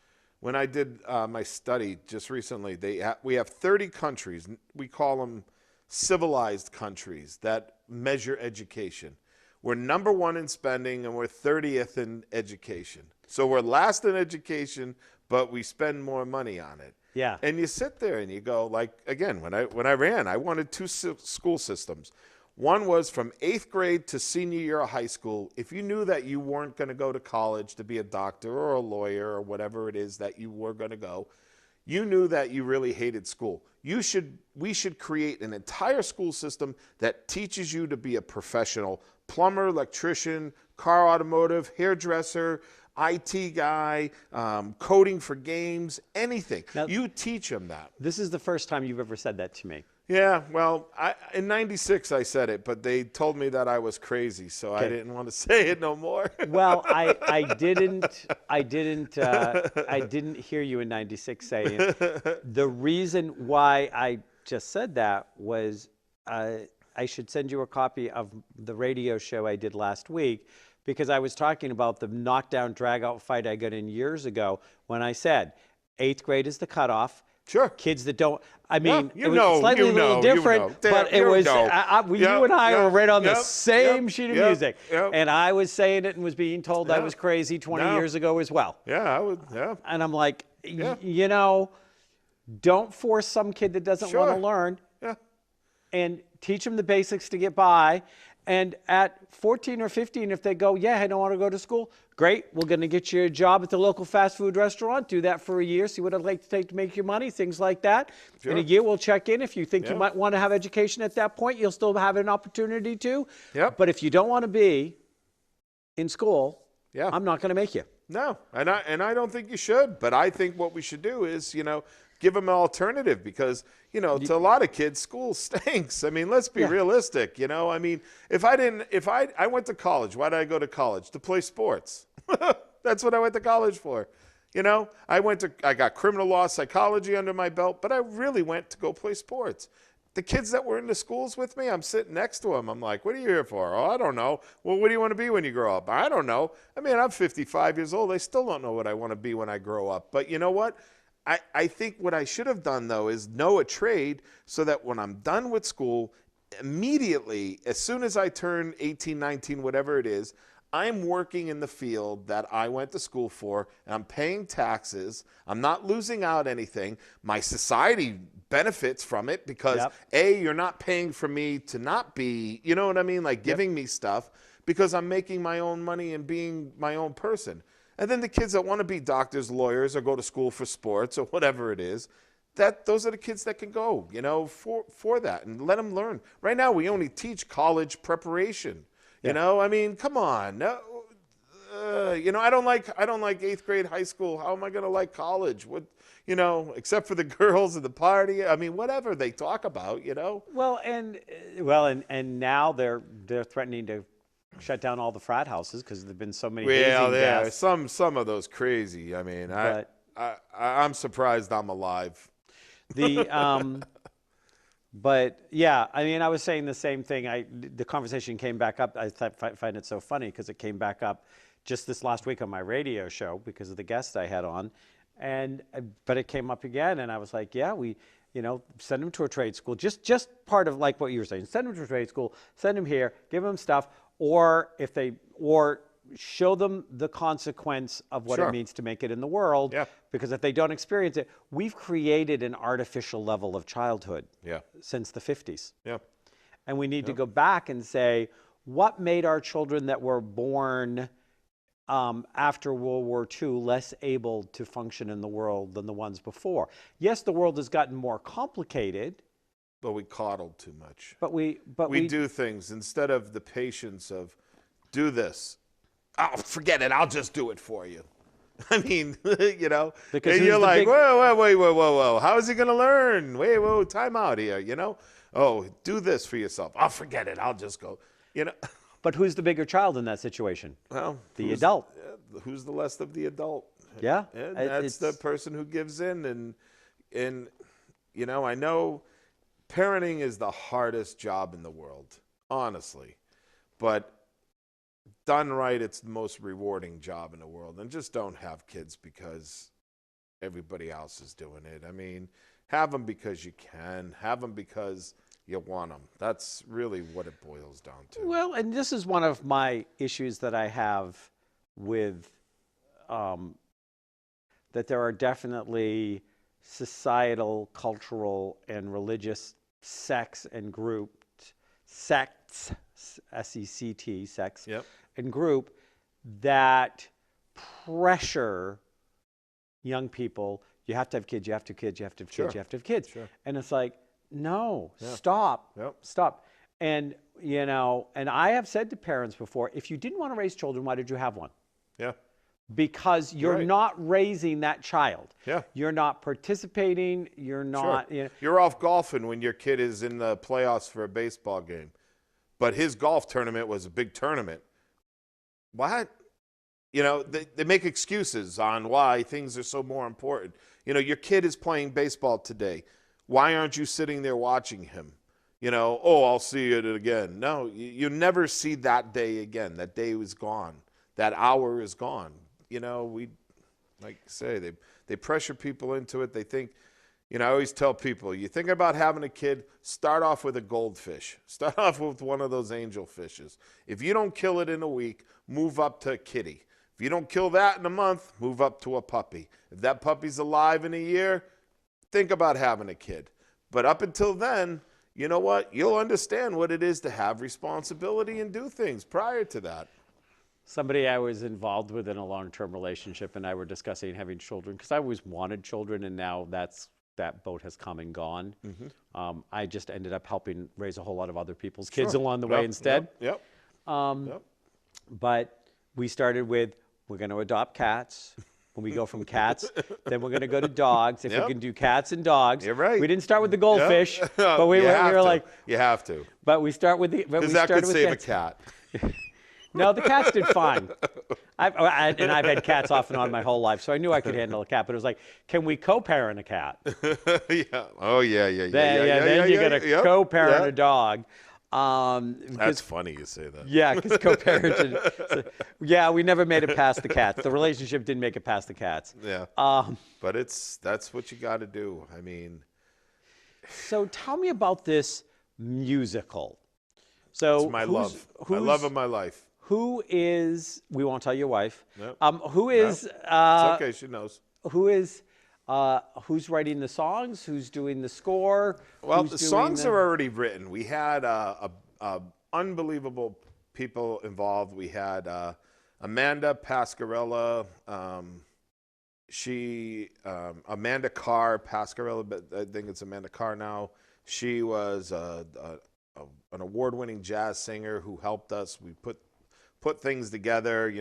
When I did my study just recently, we have 30 countries. We call them civilized countries that measure education. We're number 1 in spending, and we're 30th in education. So we're last in education, but we spend more money on it. Yeah. And you sit there and you go, like, again, when I ran, I wanted 2 school systems. One was from 8th grade to senior year of high school. If you knew that you weren't going to go to college to be a doctor or a lawyer or whatever it is that you were going to go, you knew that you really hated school. We should create an entire school system that teaches you to be a professional plumber, electrician, car automotive, hairdresser, IT guy, coding for games, anything. Now, you teach them that. This is the first time you've ever said that to me. Yeah, well, in '96 I said it, but they told me that I was crazy, so I didn't want to say it no more. Well, I didn't hear you in '96 saying the reason why I just said that was I should send you a copy of the radio show I did last week, because I was talking about the knockdown drag-out fight I got in years ago when I said 8th grade is the cutoff. Sure. Kids that don't, I mean, Yeah, it was slightly a little different, but it was, you and I were right on the same sheet of music. And I was saying it and was being told I was crazy 20 years ago as well. Yeah, I would, yeah. And I'm like, you know, don't force some kid that doesn't want to learn. Yeah. And teach them the basics to get by. And at 14 or 15, if they go, yeah, I don't want to go to school, great, we're going to get you a job at the local fast food restaurant. Do that for a year, see what it'd like to take to make your money, things like that. Sure. In a year, we'll check in. If you think you might want to have education at that point, you'll still have an opportunity to. Yep. But if you don't want to be in school, I'm not going to make you. No, and I don't think you should. But I think what we should do is, you know, give them an alternative, because, you know, to a lot of kids, school stinks. I mean, let's be realistic, you know. I mean, if I went to college, why did I go to college? To play sports. That's what I went to college for. You know, I got criminal law psychology under my belt, but I really went to go play sports. The kids that were in the schools with me, I'm sitting next to them. I'm like, what are you here for? Oh, I don't know. Well, what do you want to be when you grow up? I don't know. I mean, I'm 55 years old. I still don't know what I want to be when I grow up. But you know what? I think what I should have done, though, is know a trade, so that when I'm done with school, immediately, as soon as I turn 18, 19, whatever it is, I'm working in the field that I went to school for, and I'm paying taxes. I'm not losing out anything. My society benefits from it, because, A, you're not paying for me to not be, you know what I mean, like giving me stuff, because I'm making my own money and being my own person. And then the kids that want to be doctors, lawyers, or go to school for sports or whatever it is, those are the kids that can go, you know, for that, and let them learn. Right now, we only teach college preparation. You know, I mean, come on. You know, I don't like 8th grade high school. How am I going to like college? What, you know, except for the girls and the party. I mean, whatever they talk about, you know. Well, and now they're threatening to shut down all the frat houses because there've been so many hazing deaths. Some of those crazy. I mean, I'm surprised I'm alive. But yeah, I mean, I was saying the same thing. The conversation came back up. I find it so funny because it came back up just this last week on my radio show because of the guest I had on, but it came up again, and I was like, yeah, send them to a trade school. Just part of like what you were saying. Send them to a trade school. Send them here. Give them stuff. Or show them the consequence of what it means to make it in the world. Yeah. Because if they don't experience it, we've created an artificial level of childhood since the 50s. Yeah. And we need to go back and say, what made our children that were born after World War II less able to function in the world than the ones before? Yes, the world has gotten more complicated. But we coddled too much. But we do things instead of the patience of, do this. Oh, forget it. I'll just do it for you. I mean, you know, because and you're like, whoa. How is he going to learn? Whoa, time out here, you know? Oh, do this for yourself. Oh, forget it. I'll just go, you know. But who's the bigger child in that situation? Well, the adult. Who's the less of the adult? Yeah. And that's the person who gives in. And you know, I know parenting is the hardest job in the world, honestly. But done right, it's the most rewarding job in the world. And just don't have kids because everybody else is doing it. I mean, have them because you can. Have them because you want them. That's really what it boils down to. Well, and this is one of my issues that I have with that there are definitely societal, cultural, and religious sects and sects, S-E-C-T, sects, and group that pressure young people. You have to have kids, you have to have kids, you have to have kids, you have to have kids. Sure. And it's like, no, stop. And, you know, and I have said to parents before, if you didn't want to raise children, why did you have one? Yeah. because you're Right. not raising that child. Yeah. You're not participating. You're not, Sure. You're off golfing when your kid is in the playoffs for a baseball game, but his golf tournament was a big tournament. What? They make excuses on why things are so more important. Your kid is playing baseball today. Why aren't you sitting there watching him? Oh, I'll see it again. No, you never see that day again. That day is gone. That hour is gone. We, like I say, they pressure people into it. They think, I always tell people, you think about having a kid, start off with a goldfish. Start off with one of those angel fishes. If you don't kill it in a week, move up to a kitty. If you don't kill that in a month, move up to a puppy. If that puppy's alive in a year, think about having a kid. But up until then, you know what? You'll understand what it is to have responsibility and do things prior to that. Somebody I was involved with in a long-term relationship and I were discussing having children because I always wanted children, and now that boat has come and gone. I just ended up helping raise a whole lot of other people's kids along the way instead. Yep. But we started with, we're going to adopt cats. When we go from cats, then we're going to go to dogs. If we can do cats and dogs. You're right. We didn't start with the goldfish, but we were like. You have to. But we start with the. Because that could save a cat. No, the cats did fine. I've had cats off and on my whole life, so I knew I could handle a cat. But it was like, can we co-parent a cat? Yeah. Oh, yeah. Then you got to co-parent a dog. That's funny you say that. Yeah, because co-parented. So, we never made it past the cats. The relationship didn't make it past the cats. Yeah. But that's what you got to do. I mean. So tell me about this musical. So it's my love. My love of my life. Who is? We won't tell your wife. Nope. Who is? It's okay. She knows. Who is? Who's writing the songs? Who's doing the score? Well, the songs are already written. We had unbelievable people involved. We had Amanda Pascarella. Amanda Carr Pascarella, but I think it's Amanda Carr now. She was an award-winning jazz singer who helped us. We put things together,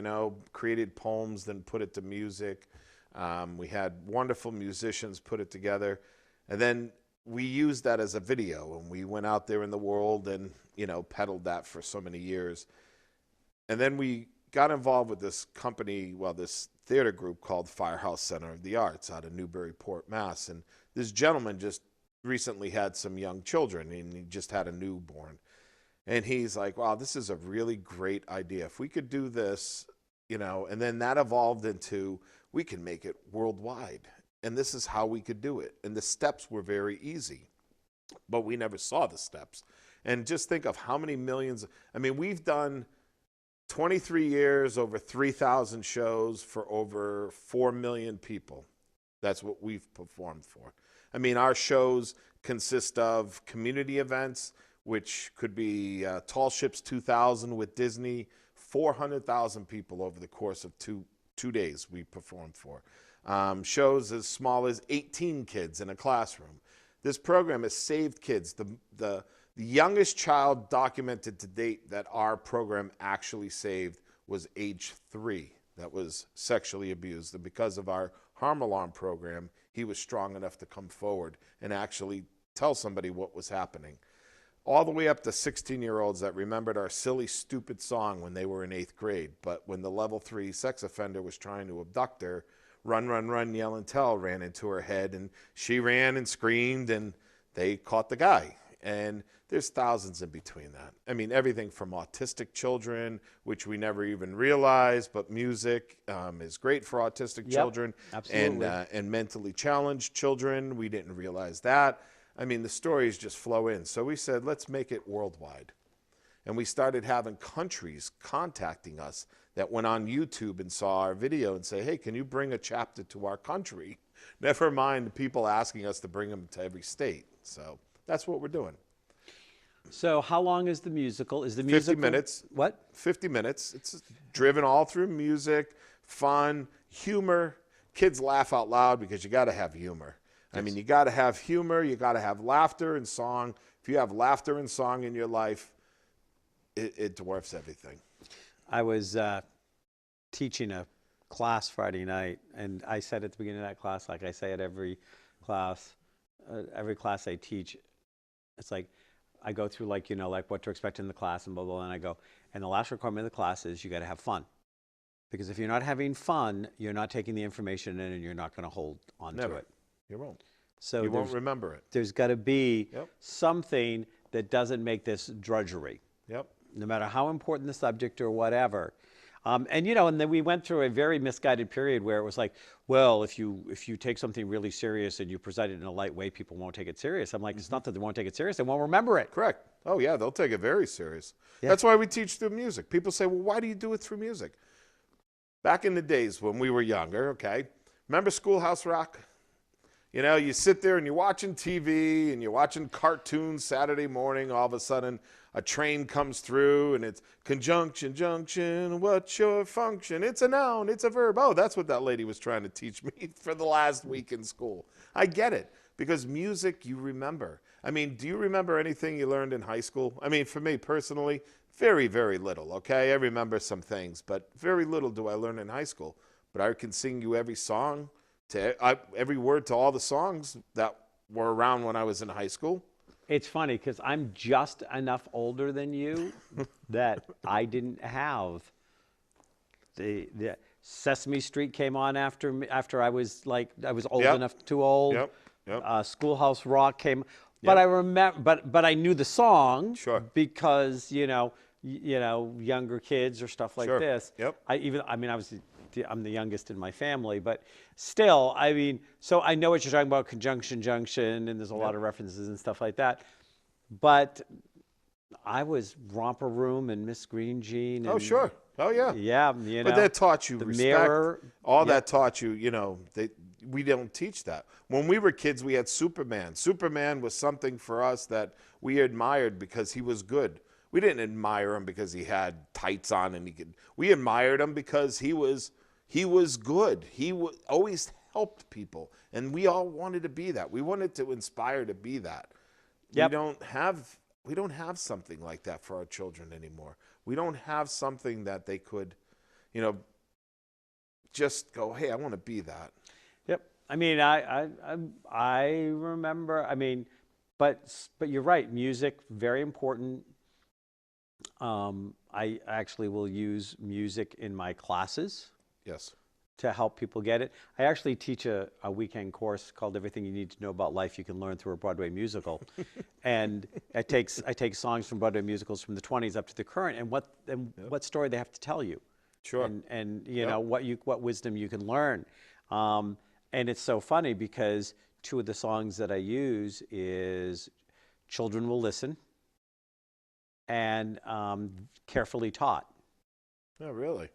created poems, then put it to music. We had wonderful musicians put it together, and then we used that as a video, and we went out there in the world and peddled that for so many years. And then we got involved with this company, this theater group called Firehouse Center of the Arts out of Newburyport, Mass. And this gentleman just recently had some young children, and he just had a newborn. And he's like, wow, this is a really great idea. If we could do this, and then that evolved into, we can make it worldwide. And this is how we could do it. And the steps were very easy, but we never saw the steps. And just think of how many millions. I mean, we've done 23 years, over 3,000 shows for over 4 million people. That's what we've performed for. I mean, our shows consist of community events, which could be Tall Ships 2000 with Disney, 400,000 people over the course of two days we performed for. Shows as small as 18 kids in a classroom. This program has saved kids. The youngest child documented to date that our program actually saved was age 3 that was sexually abused. And because of our Harm Alarm program, he was strong enough to come forward and actually tell somebody what was happening. All the way up to 16-year-olds that remembered our silly, stupid song when they were in 8th grade. But when the level 3 sex offender was trying to abduct her, Run, Run, Run, Yell and Tell ran into her head, and she ran and screamed, and they caught the guy. And there's thousands in between that. I mean, everything from autistic children, which we never even realized, but music is great for autistic children. Absolutely. And mentally challenged children. We didn't realize that. I mean, the stories just flow in. So we said, let's make it worldwide. And we started having countries contacting us that went on YouTube and saw our video and say, hey, can you bring a chapter to our country? Never mind the people asking us to bring them to every state. So that's what we're doing. So how long is the musical? Is the musical 50 minutes. What? 50 minutes. It's driven all through music, fun, humor. Kids laugh out loud because you got to have humor. Yes. I mean, you got to have humor. You got to have laughter and song. If you have laughter and song in your life, it dwarfs everything. I was teaching a class Friday night, and I said at the beginning of that class, like I say at class, every class I teach, it's like I go through like, like what to expect in the class and blah, blah, blah, and I go, and the last requirement of the class is you got to have fun. Because if you're not having fun, you're not taking the information in and you're not going to hold on to it. You won't. So you won't remember it. There's got to be Yep. something that doesn't make this drudgery. Yep. No matter how important the subject or whatever. And then we went through a very misguided period where it was like, well, if you take something really serious and you present it in a light way, people won't take it serious. I'm like, it's not that they won't take it serious, they won't remember it. Correct. Oh yeah, they'll take it very serious. Yeah. That's why we teach through music. People say, well, why do you do it through music? Back in the days when we were younger, okay, remember Schoolhouse Rock? You sit there and you're watching TV and you're watching cartoons Saturday morning. All of a sudden, a train comes through and it's conjunction, junction, what's your function? It's a noun, it's a verb. Oh, that's what that lady was trying to teach me for the last week in school. I get it, because music you remember. I mean, do you remember anything you learned in high school? I mean, for me personally, very, very little, okay? I remember some things, but very little do I learn in high school. But I can sing you every song, every word to all the songs that were around when I was in high school. It's funny because I'm just enough older than you that I didn't have the Sesame Street came on after I was old Yep. enough, too old. Yep. Schoolhouse Rock came, but I remember, but I knew the song. Sure. Because younger kids or stuff like Sure. this. Yep. I'm the youngest in my family, but still, so I know what you're talking about, conjunction, junction, and there's a lot of references and stuff like that. But I was Romper Room and Miss Green Jean. And, Oh, sure. Oh, yeah. Yeah, But that taught you the respect. Mirror. All that taught you, we don't teach that. When we were kids, we had Superman. Superman was something for us that we admired because he was good. We didn't admire him because he had tights on and we admired him because he was good. He always helped people, and we all wanted to be that. We wanted to inspire to be that. Yep. We don't have something like that for our children anymore. We don't have something that they could, just go, hey, I want to be that. Yep. I remember. But you're right. Music, very important. I actually will use music in my classes. Yes. To help people get it. I actually teach a weekend course called Everything You Need to Know About Life You Can Learn Through a Broadway Musical. And I take songs from Broadway musicals from the 20s up to the current, and what story they have to tell you. Sure. And what wisdom you can learn. And it's so funny because two of the songs that I use is Children Will Listen and Carefully Taught. Oh, really?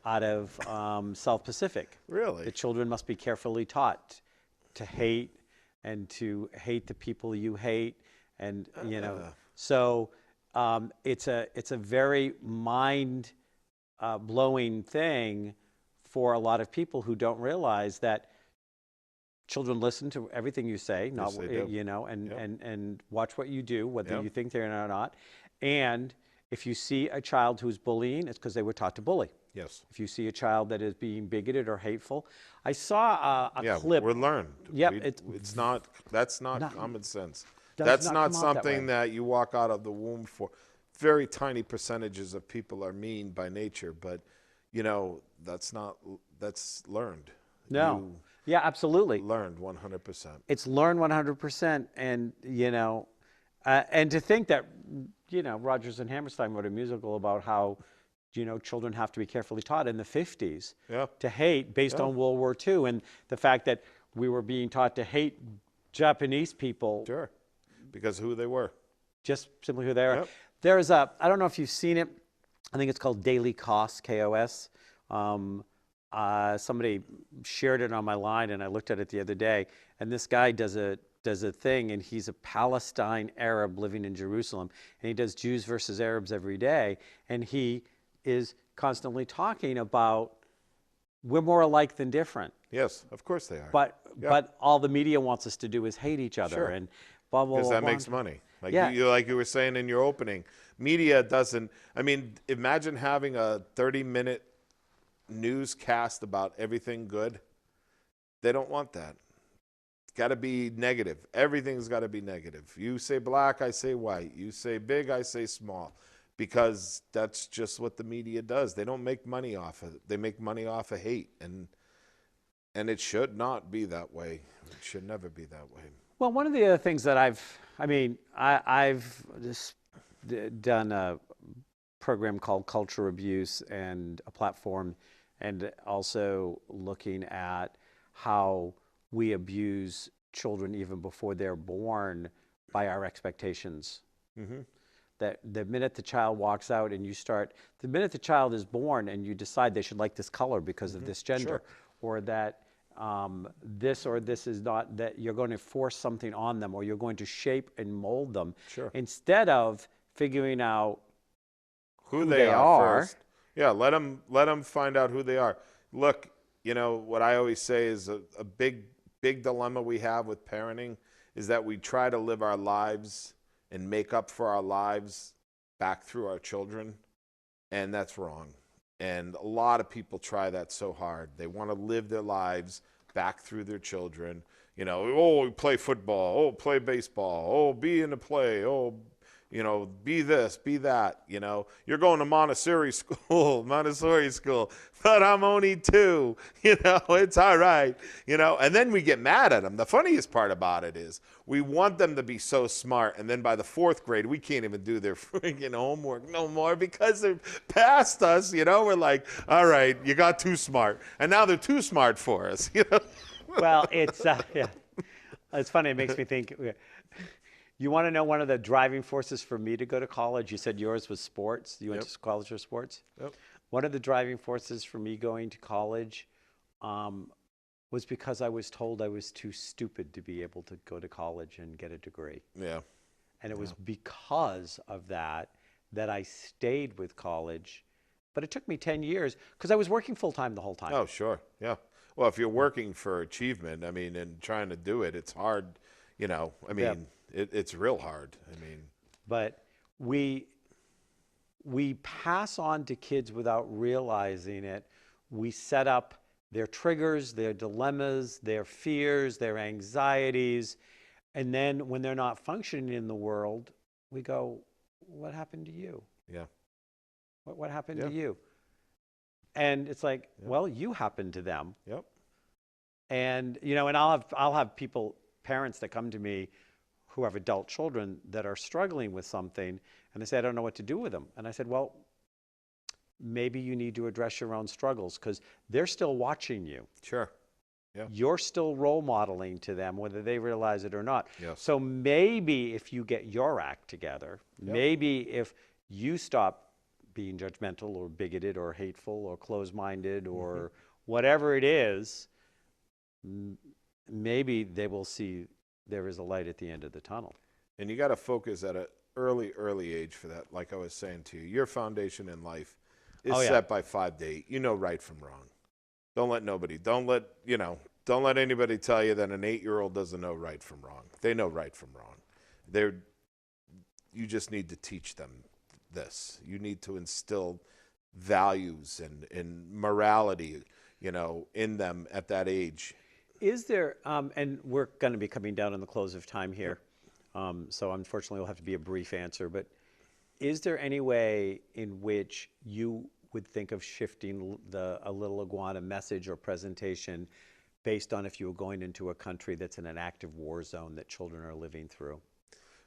Out of South Pacific. Really? The children must be carefully taught to hate and to hate the people you hate, and so it's a very mind blowing thing for a lot of people who don't realize that children listen to everything you say, Yes, they do. and watch what you do, whether you think they're or not. And if you see a child who's bullying, it's because they were taught to bully. Yes. If you see a child that is being bigoted or hateful, I saw a clip. We're learned. Yep, That's not common sense. does That's not not come out that something way. that you walk out of the womb for. Very tiny percentages of people are mean by nature, but that's learned. No. Yeah, absolutely. Learned 100%. It's learned 100%, and and to think that Rodgers and Hammerstein wrote a musical about how children have to be carefully taught in the 50s to hate based on World War II, and the fact that we were being taught to hate Japanese people. Sure, because who they were. Just simply who they are. Yep. There's I don't know if you've seen it. I think it's called Daily Kos, K-O-S. Somebody shared it on my line, and I looked at it the other day. And this guy does a thing, and he's a Palestine Arab living in Jerusalem, and he does Jews versus Arabs every day, and he is constantly talking about we're more alike than different. Yes, of course they are. But all the media wants us to do is hate each other and blah blah blah. Because that blah. makes money. Like Yeah. like you were saying in your opening, media doesn't. I mean, imagine having a 30-minute newscast about everything good. They don't want that. It's got to be negative. Everything's got to be negative. You say black, I say white. You say big, I say small. Because that's just what the media does. They don't make money off of it. They make money off of hate. And it should not be that way. It should never be that way. Well, one of the other things that I've just done a program called Culture Abuse and a platform, and also looking at how we abuse children even before they're born by our expectations. Mm-hmm. That the minute the child walks out and the minute the child is born and you decide they should like this color because of this gender, or that this or this is not, that you're going to force something on them, or you're going to shape and mold them, instead of figuring out who they are first. Yeah, let them find out who they are. Look, what I always say is a big dilemma we have with parenting is that we try to live our lives and make up for our lives back through our children, and that's wrong. And a lot of people try that so hard. They want to live their lives back through their children. Oh, play football. Oh, play baseball. Oh, be in a play. Oh, be this, be that. You're going to Montessori school, but I'm only 2. It's all right. And then we get mad at them. The funniest part about it is we want them to be so smart, and then by the 4th grade, we can't even do their freaking homework no more because they're past us. We're like, all right, you got too smart, and now they're too smart for us. Well, it's it's funny. It makes me think. You want to know one of the driving forces for me to go to college? You said yours was sports. You went to college for sports? Yep. One of the driving forces for me going to college was because I was told I was too stupid to be able to go to college and get a degree. Yeah. And it was because of that I stayed with college. But it took me 10 years because I was working full-time the whole time. Oh, sure. Yeah. Well, if you're working for achievement, and trying to do it, it's hard. It's real hard. But we pass on to kids without realizing it. We set up their triggers, their dilemmas, their fears, their anxieties. And then when they're not functioning in the world, we go, what happened to you? Yeah. What happened to you? And it's like, well, you happened to them. Yep. And, and I'll have parents that come to me who have adult children that are struggling with something, and they say, I don't know what to do with them. And I said, well, maybe you need to address your own struggles because they're still watching you. Sure. Yeah. You're still role modeling to them, whether they realize it or not. Yes. So maybe if you get your act together, maybe if you stop being judgmental or bigoted or hateful or closed-minded or whatever it is, maybe they will see there is a light at the end of the tunnel. And you got to focus at an early age for that. Like I was saying to you, your foundation in life is set by 5 to 8. You know right from wrong. Don't let anybody tell you that an 8-year-old doesn't know right from wrong. They know right from wrong. You just need to teach them this. You need to instill values and morality, in them at that age. Is there, and we're going to be coming down on the close of time here, so unfortunately it'll have to be a brief answer, but is there any way in which you would think of shifting a Lil Iguana message or presentation based on if you were going into a country that's in an active war zone that children are living through?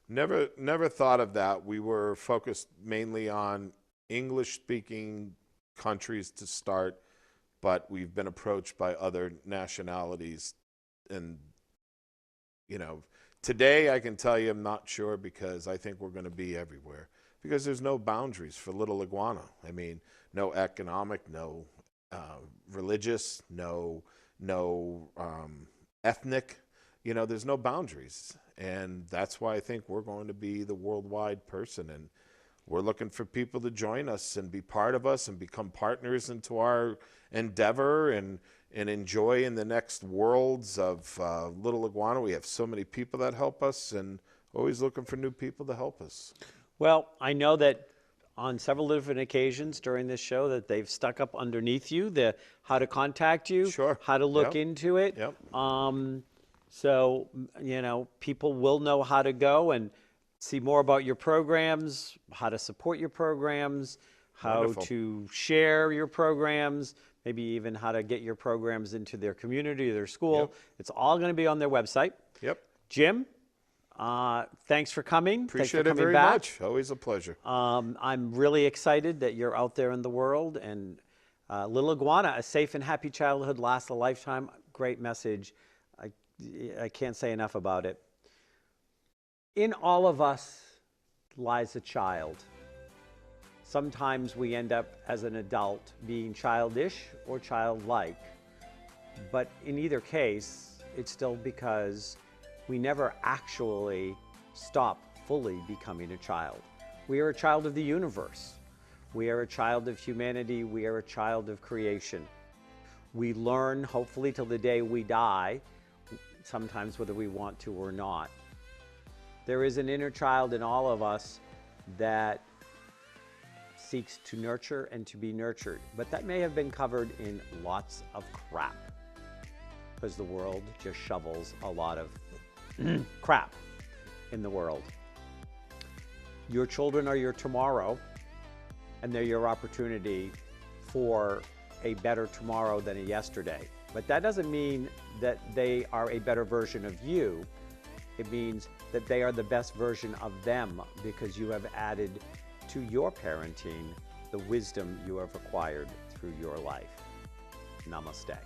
Never thought of that. We were focused mainly on English-speaking countries to start, but we've been approached by other nationalities. And, today I can tell you I'm not sure because I think we're going to be everywhere because there's no boundaries for Lil Iguana. No economic, no religious, no ethnic. There's no boundaries. And that's why I think we're going to be the worldwide person. And we're looking for people to join us and be part of us and become partners into our endeavor and enjoy in the next worlds of Lil Iguana. We have so many people that help us and always looking for new people to help us. Well, I know that on several different occasions during this show that they've stuck up underneath you, the how to contact you, Sure. how to look Yep. into it. Yep. So, people will know how to go and see more about your programs, how to support your programs, how Wonderful. to share your programs, maybe even how to get your programs into their community, their school. Yep. It's all going to be on their website. Yep. Jim, thanks for coming. Appreciate thanks for it coming very back. much. Always a pleasure. I'm really excited that you're out there in the world. And Lil Iguana, a safe and happy childhood lasts a lifetime. Great message. I can't say enough about it. In all of us lies a child. Sometimes we end up as an adult being childish or childlike. But in either case, it's still because we never actually stop fully becoming a child. We are a child of the universe. We are a child of humanity. We are a child of creation. We learn, hopefully, till the day we die, sometimes whether we want to or not. There is an inner child in all of us that seeks to nurture and to be nurtured. But that may have been covered in lots of crap, because the world just shovels a lot of crap in the world. Your children are your tomorrow, and they're your opportunity for a better tomorrow than a yesterday. But that doesn't mean that they are a better version of you. It means that they are the best version of them because you have added to your parenting the wisdom you have acquired through your life. Namaste.